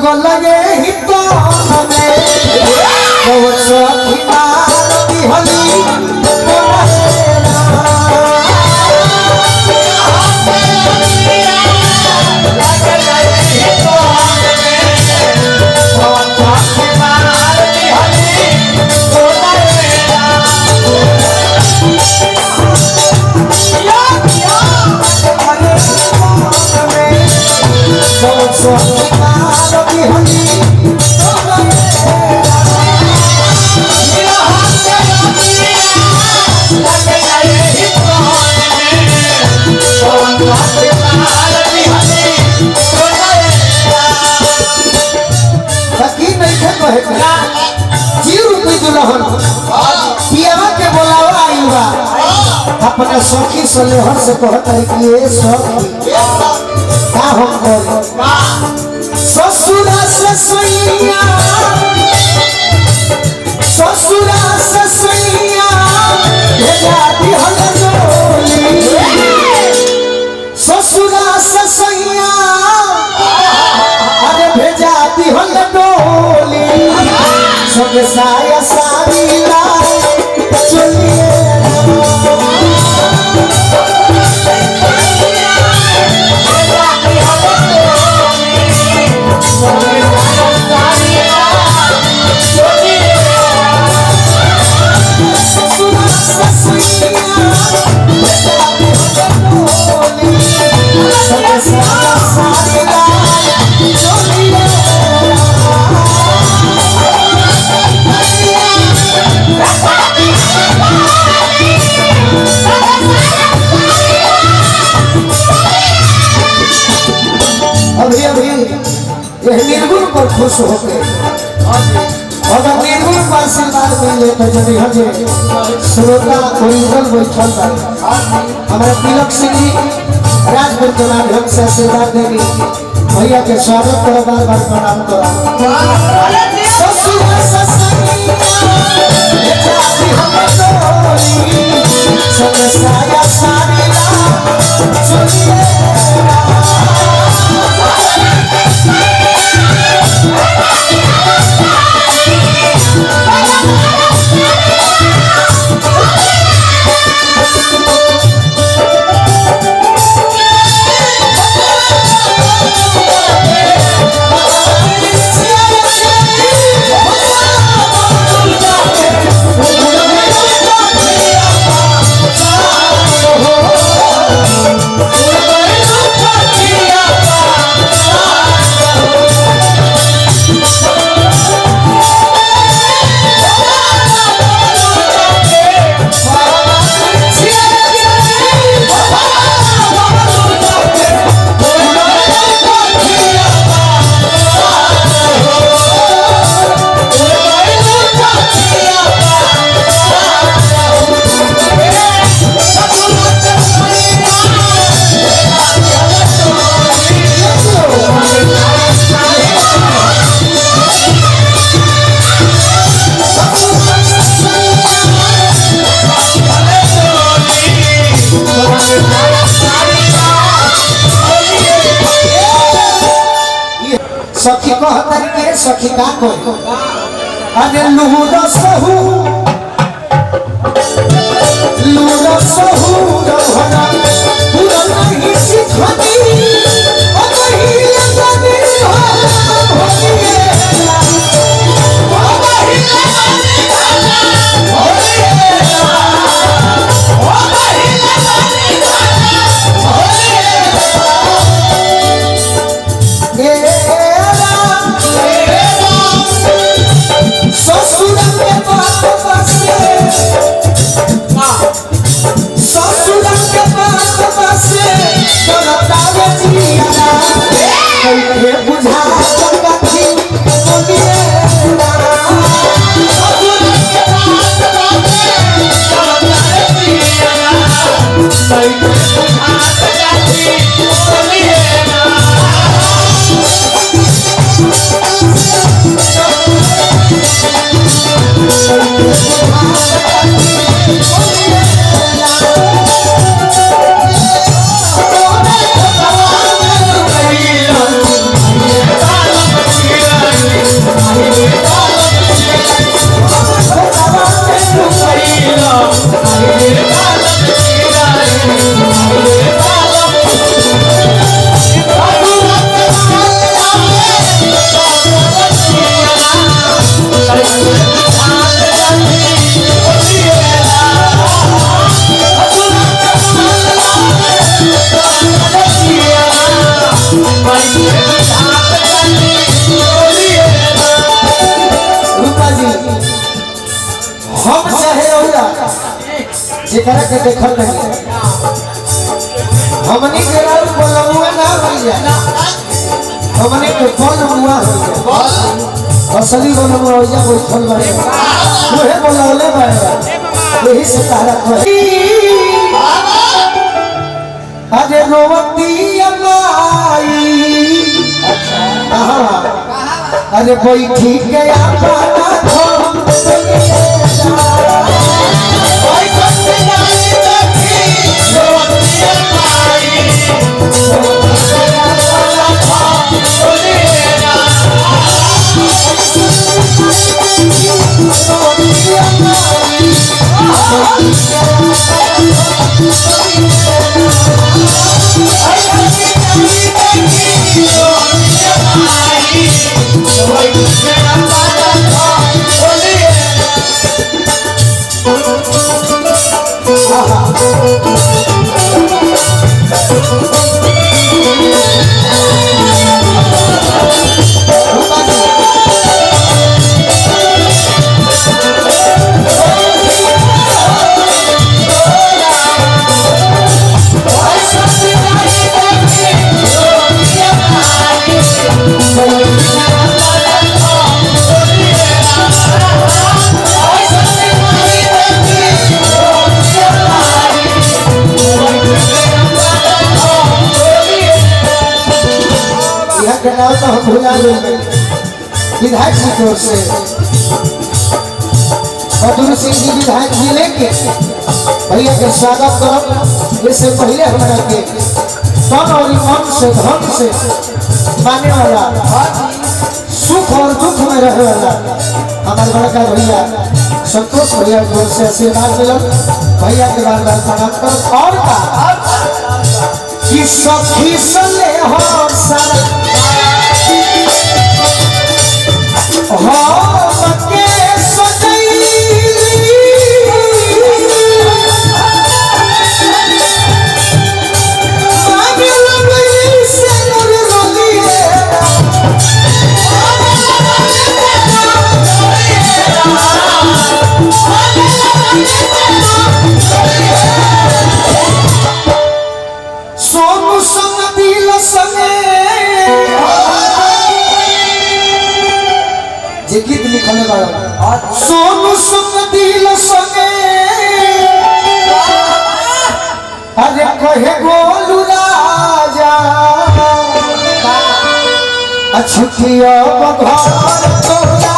लगे ही तो हमें बहुत सखी मारती हली अपने सखी सलेहर से कहता है कि ये सखी का हम बोले ससुरा से सैया भेजा दिहल डोली ससुरा से सैया अरे भेजा दिहल डोली सब साया सारी लाई चलिए निर्गुण पर खुश होके अगर निर्गुण पर आशीर्वाद मिले तो जब हजे श्रोता ओरिजिनल बैठल बा हमारे तिलक सिंह जी राजपुर के माध्यम से आशीर्वाद देंगे भैया के स्वागत करो बार बार प्रणाम करो सखी कहतर के सखी का कोई अरे लूरो सहू रहना पूरा नहीं सिखती ओ कहिया जाने ससुर के पास जेकरा के देखल नहीं हमनी के राउर बोलमुआ ना भैया हमनी के बोलमुआ हो असली बोलमुआ हो जा बैठल बारे ओहे बोलले बारे यही से तारा कह अरे रोवती अम्माई अरे बैठी गया पाना तो हम भुला विधायक जी की ओर से मधुर सिंह जी विधायक जी लेके भैया के स्वागत करो। इससे पहले हमारा के तन और मन से धन से माने वाला सुख और दुख में रहे वाला हमारे बड़का भैया संतोष भैया की ओर से आशीर्वाद मिला। भैया के बार बार प्रणाम करो। और का कि सखी सले हो सारा सोनू संग दिल संगे जे गीत लिखले बाड़ा सोनू संग दिल संगे अरे कहे गोलू राजा अछुतिया घर तोरा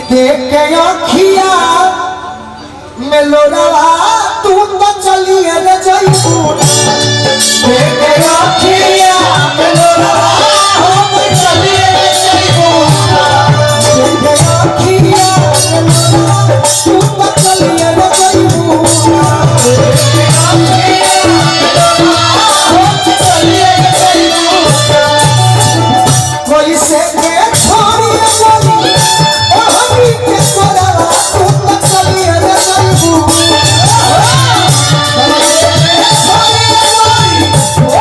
देख के अखिया में लोरावा तू तो चलिए रे जइबू देख के अखिया में लोरावा हम चलिए रे जइबू देख के अखिया में लोरावा तू तो चलिए रे जइबू देख के अखिया में लोरावा हम चलिए रे जइबू कोई से के छोड़ी बोली Oh,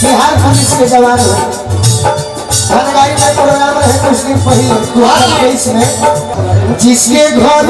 बिहार पुलिस के जवान हो। धनगाड़ी में प्रोग्राम रहे कुछ दिन पहले 2023 में, जिसके घर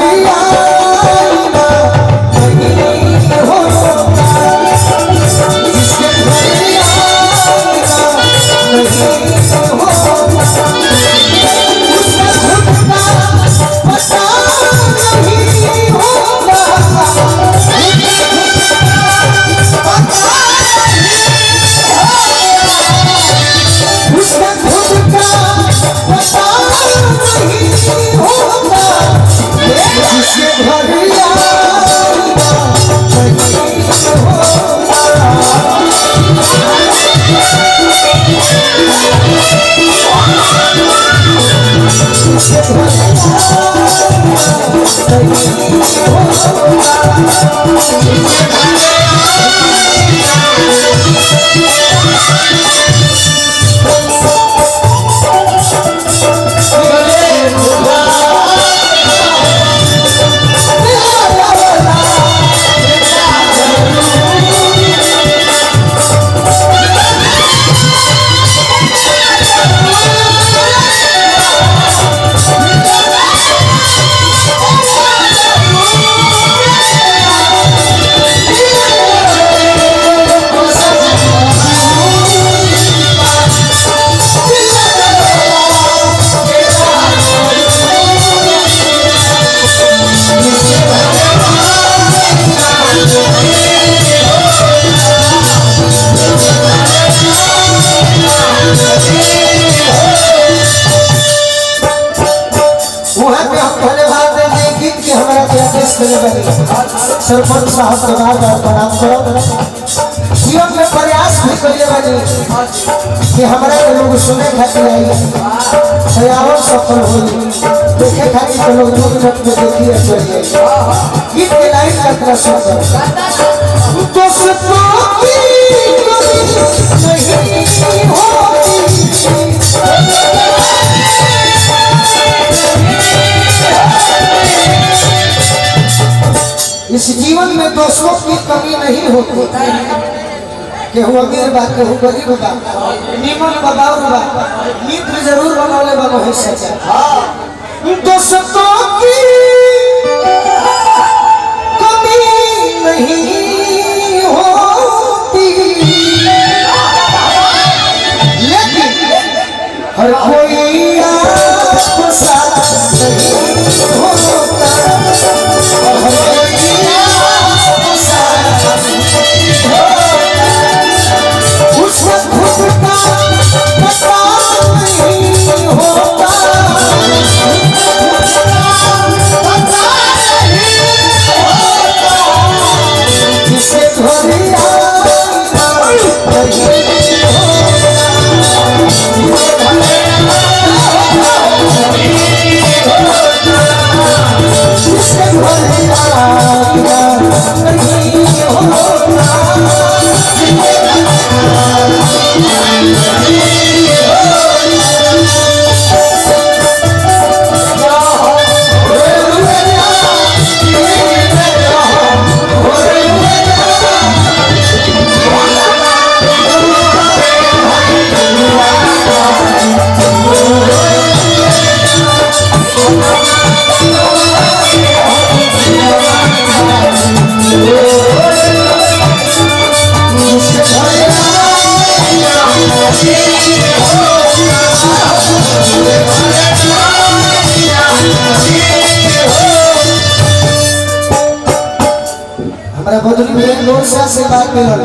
सरपंच साहब के बाद प्रणाम करो। जीवन में प्रयास भी करिए बनी कि हमारे लोग सुने खातिर आई और सफल हो देखे खातिर तो लोग 2 मिनट में देखिए चलिए गीत के लाइन का तरह सुंदर दोस्तों की नहीं होती इस जीवन में दोस्तों की कमी नहीं होती। केहू अमीर बा केहू गरीब बा निमन बबाउर बा मित्र जरूर बनौले बनो है सच्चा। दोस्तों की कमी नहीं होती लेकिन हर कोई आपको साथ नहीं होता। से बात मिलल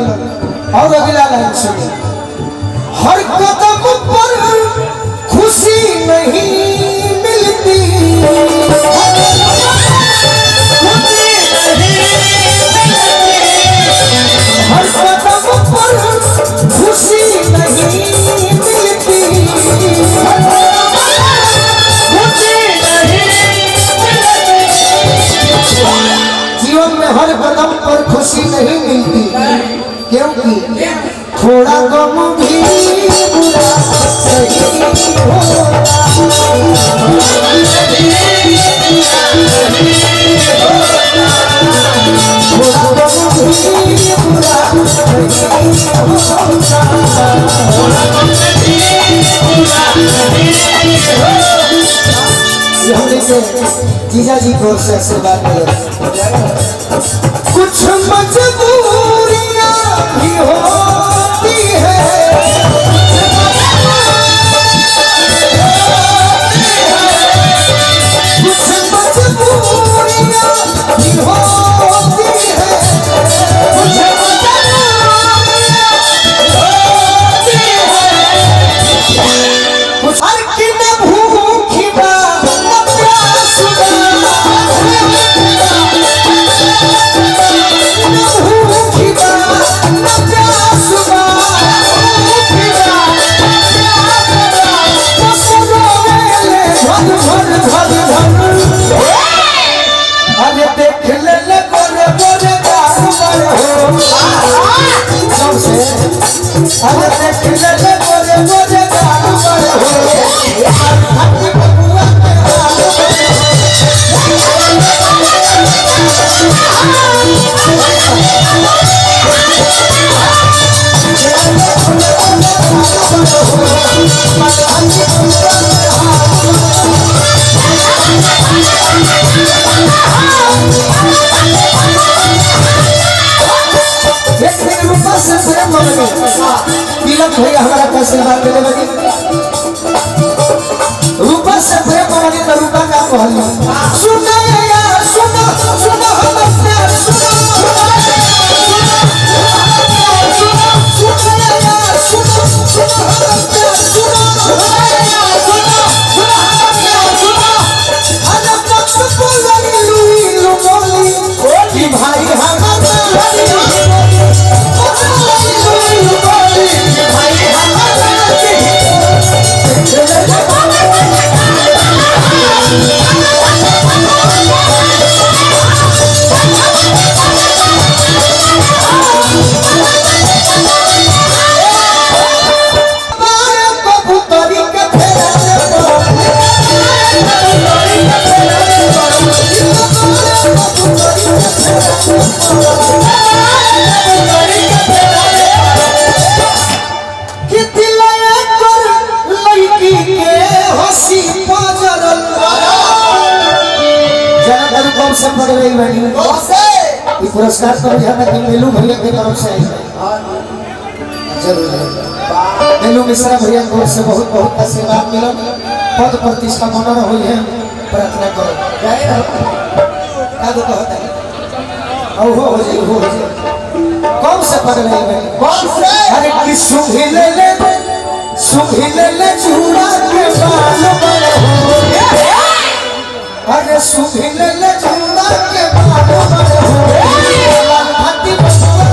और अगला लाइन सुनिए। हर कदम पर खुशी नहीं मिलती हर कदम पर खुशी नहीं मिलती जीवन में हर कदम पर खुशी नहीं मिलती क्योंकि थोड़ा गम भी बुरा सही होता थोड़ा गम भी बुरा सही होता जीजा जी को से आशीर्वाद मिले। कुछ मजबूरियां भी होती है, कुछ मजबूरियां भी होती है, कुछ हर की न भूखी तिलक भैया हमारा आशीर्वाद देने लगे। रूपा से प्रेम वाली तो रूपा का कहल सुनो यार सुनो सुनो हम प्यार सुनो सुनो यार सुनो सुनो हम प्यार सुनो यार सुनो सुनो हम प्यार सुनो अरे तक बोली लुई बोली भाई हमारा से पड़ रही बनी ये पुरस्कार तो हमें मेलू भैया की तरफ से जरूर मेलू मिश्रा भैया की ओर से बहुत बहुत आशीर्वाद मिला, पद प्रतिष्ठा बनल हुई है, प्रार्थना करो हो जाए कौन से पड़ रही बनी अरे कि सुंघिल ले चूड़ा के बाल बड़े हो अरे सुंघिल ले चूड़ा के बाल बड़े हो हाथी बसुआ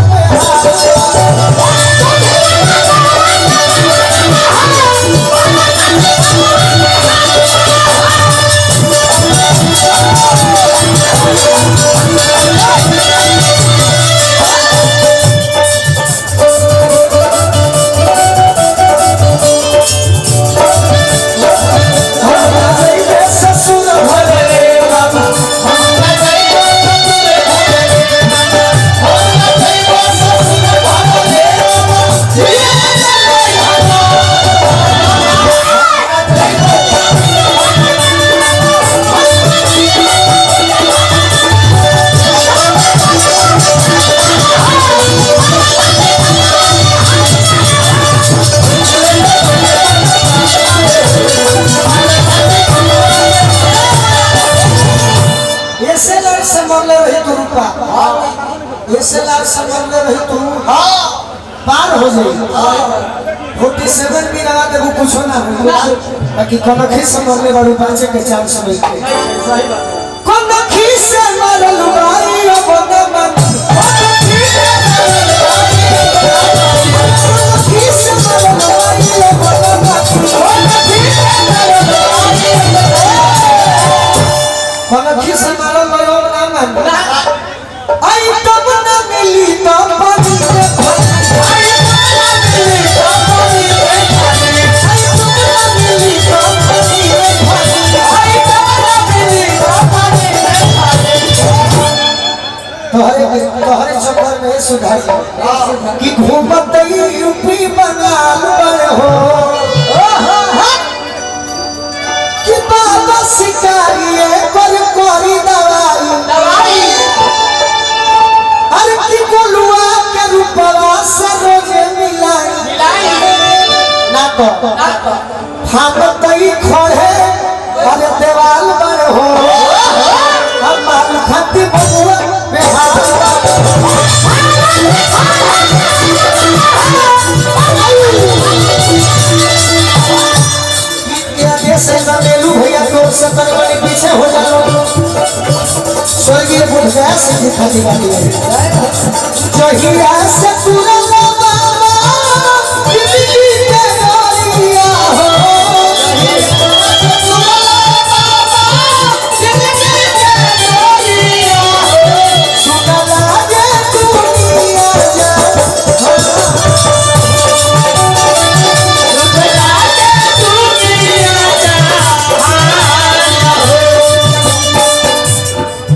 पार हो जाए 47 भी लगा दे कुछ ना बाकी कनखी से मरले बारू पांचे के चांस मिलते कनखी से मरल भाई अब मन कनखी से मरल भाई अब कनखी से मरल भाई अब मन आई तब ना मिली तब पानी के आई तब ना मिली तब पानी के आई तब ना मिली तब पानी के आई तब ना मिली तब पानी के तोहरे चक्कर में सुधार भागत ही खोड़े अरे देवाल पर हो हमार खाती बबुआ बेहाल से मेलू भैया तो सतर वाले पीछे हो जाओ स्वर्गीय बुढ़ गया से दिखा दिखा दिया जहिया से पूरा